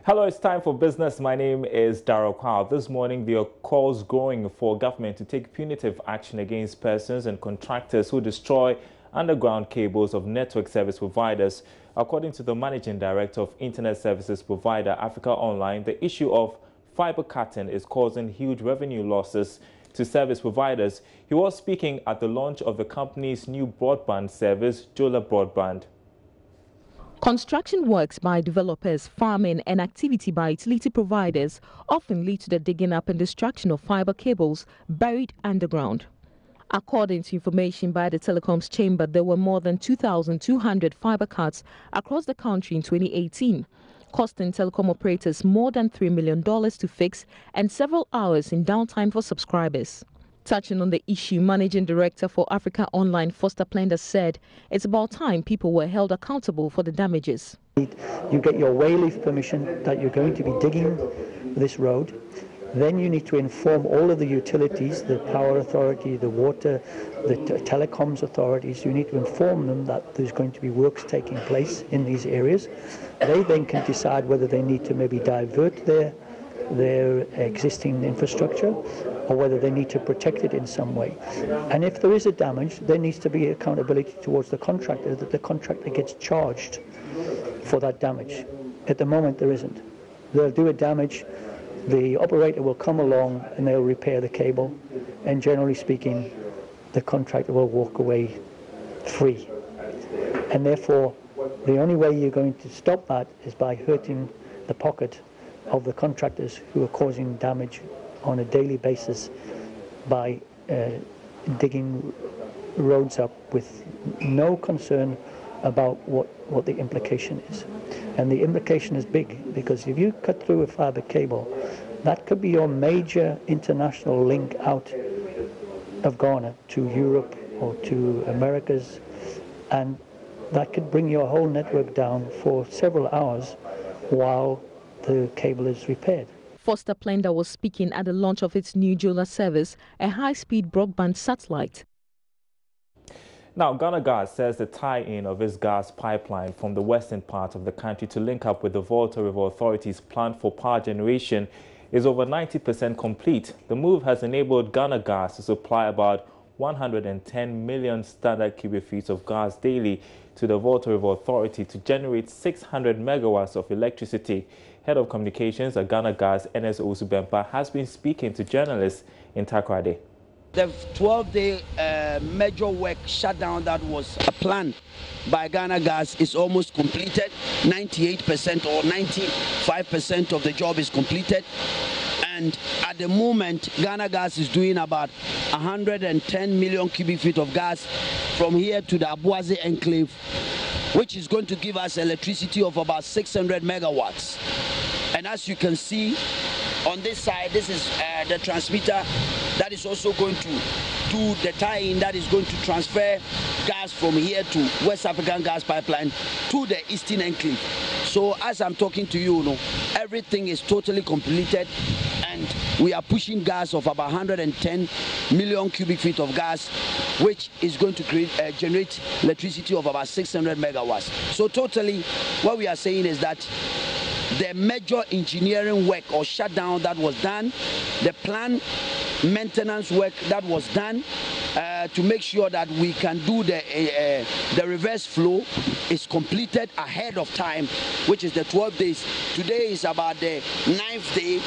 Hello, it's time for business. My name is Darryl Kwao. This morning, there are calls growing for government to take punitive action against persons and contractors who destroy underground cables of network service providers. According to the managing director of internet services provider Africa Online, the issue of fiber cutting is causing huge revenue losses to service providers. He was speaking at the launch of the company's new broadband service, Gala Broadband. Construction works by developers, farming and activity by utility providers often lead to the digging up and destruction of fiber cables buried underground. According to information by the Telecoms Chamber, there were more than 2,200 fiber cuts across the country in 2018, costing telecom operators more than $3 million to fix and several hours in downtime for subscribers. Touching on the issue, Managing Director for Africa Online, Foster Plender, said it's about time people were held accountable for the damages. You get your wayleaf permission that you're going to be digging this road. Then you need to inform all of the utilities, the power authority, the water, the telecoms authorities. You need to inform them that there's going to be works taking place in these areas. They then can decide whether they need to maybe divert their existing infrastructure or whether they need to protect it in some way. And if there is a damage, there needs to be accountability towards the contractor, that the contractor gets charged for that damage. At the moment, there isn't. They'll do a damage, the operator will come along and they'll repair the cable, and generally speaking, the contractor will walk away free. And therefore, the only way you're going to stop that is by hurting the pocket of the contractors who are causing damage on a daily basis by digging roads up with no concern about what the implication is. And the implication is big, because if you cut through a fiber cable, that could be your major international link out of Ghana to Europe or to Americas, and that could bring your whole network down for several hours while the cable is repaired. Foster Plender was speaking at the launch of its new Gala service, a high-speed broadband satellite. Now, Ghana Gas says the tie-in of its gas pipeline from the western part of the country to link up with the Volta River Authority's plan for power generation is over 90% complete. The move has enabled Ghana Gas to supply about 110 million standard cubic feet of gas daily to the Volta River Authority to generate 600 megawatts of electricity. Head of Communications at Ghana Gas, Ns Osubempa, has been speaking to journalists in Takoradi. The 12-day major work shutdown that was planned by Ghana Gas is almost completed. 98% or 95% of the job is completed. And at the moment, Ghana Gas is doing about 110 million cubic feet of gas from here to the Abuaze enclave, which is going to give us electricity of about 600 megawatts. And as you can see on this side, this is the transmitter that is also going to do the tie-in that is going to transfer gas from here to West African Gas Pipeline to the Eastern Enclave. So as I'm talking to you, everything is totally completed, and we are pushing gas of about 110 million cubic feet of gas, which is going to generate electricity of about 600 megawatts. So totally, what we are saying is that the major engineering work or shutdown that was done, the plan maintenance work that was done to make sure that we can do the reverse flow is completed ahead of time, which is the 12 days. Today is about the 9th day,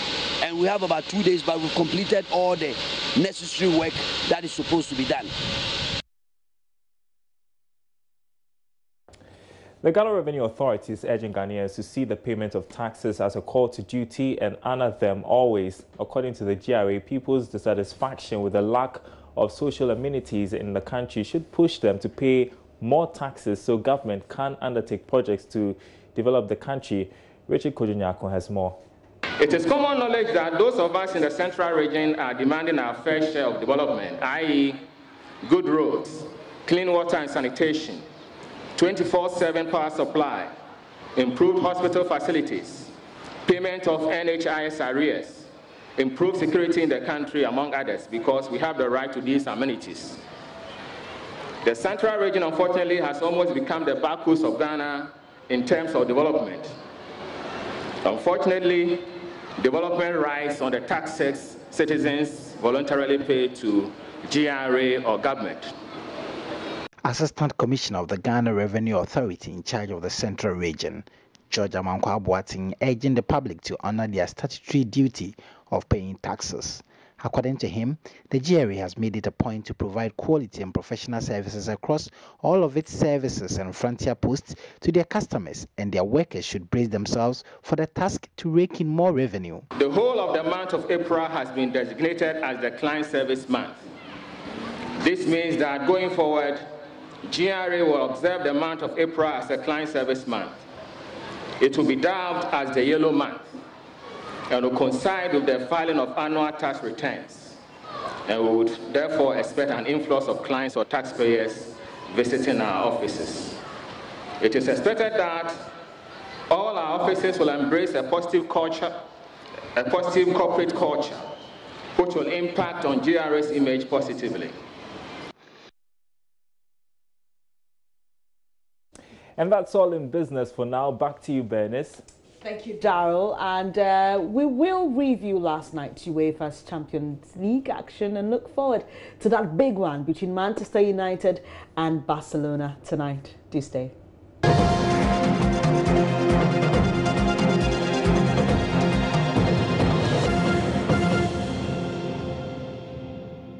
and we have about 2 days, but we've completed all the necessary work that is supposed to be done. The Ghana Revenue Authority is urging Ghanaians to see the payment of taxes as a call to duty and honor them always. According to the GRA, people's dissatisfaction with the lack of social amenities in the country should push them to pay more taxes so government can undertake projects to develop the country. Richard Kojunyako has more. It is common knowledge that those of us in the central region are demanding our fair share of development, i.e. good roads, clean water and sanitation, 24/7 power supply, improved hospital facilities, payment of NHIS arrears, improved security in the country, among others, because we have the right to these amenities. The central region, unfortunately, has almost become the backwards of Ghana in terms of development. Unfortunately, development rights on the taxes citizens voluntarily pay to GRA or government. Assistant Commissioner of the Ghana Revenue Authority in charge of the Central Region, George Amankwa Boateng, urging the public to honor their statutory duty of paying taxes. According to him, the GRA has made it a point to provide quality and professional services across all of its services and frontier posts to their customers, and their workers should brace themselves for the task to rake in more revenue. The whole of the month of April has been designated as the Client Service Month. This means that going forward, GRA will observe the month of April as the Client Service Month. It will be dubbed as the Yellow Month and will coincide with the filing of annual tax returns. And we would therefore expect an influx of clients or taxpayers visiting our offices. It is expected that all our offices will embrace a positive culture, a positive corporate culture, which will impact on GRA's image positively. And that's all in business for now. Back to you, Bernice. Thank you, Daryl. And we will review last night's UEFA's Champions League action and look forward to that big one between Manchester United and Barcelona tonight. Do stay.